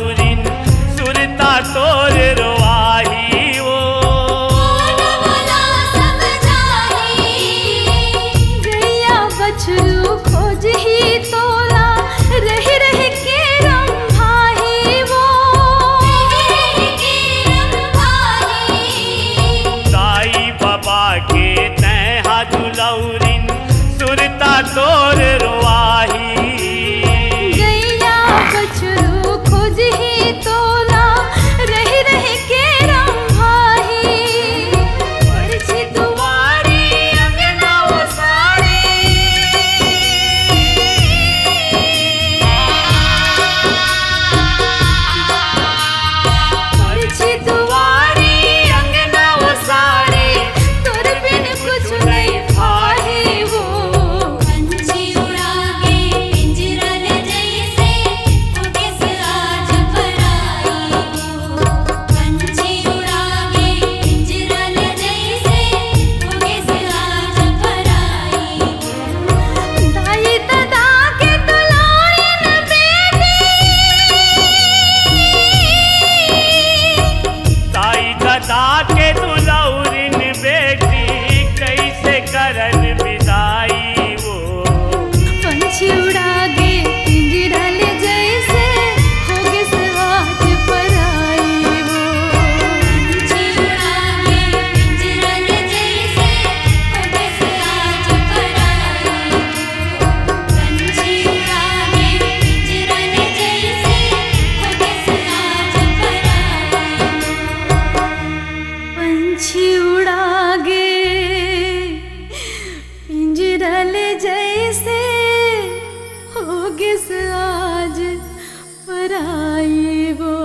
झुलौरिन सुरता तोर रोआही वो गैया बछरू खोज ही तोला रह रह के रंभाही वो दाई बाबा के तैहा झुलौरिन सुरता तोर रोआही गैया बछरू खोज ही तोला रह रह के रंभाही परछी दुआरी अंगना वो सारी परछी दुआरी अंगना वो सारी तोर बिन कुछ नहीं भाही वो पंछी उड़ा के पिंजरा ले जैसे हो किस आज पराई वो पंछी उड़ा के पिंजरा ले जैसे हो किस आज पराई वो दाई दादा के दुलारिन ताई दादा के दुलौरिन बेटी कैसे करन विदाई वो पंछी उड़ा गे पिंजरा ले जैसे हो गे सवाज पराई वो पंछी उड़ा गे पिंजरा ले जैसे हो गे सवाज पराई वो पंछी उड़ा गे पिंजरा ले जैसे हो गे सवाज पराई पंछी उड़ा गे पिंजरा ले जैसे होगे आज पराई वो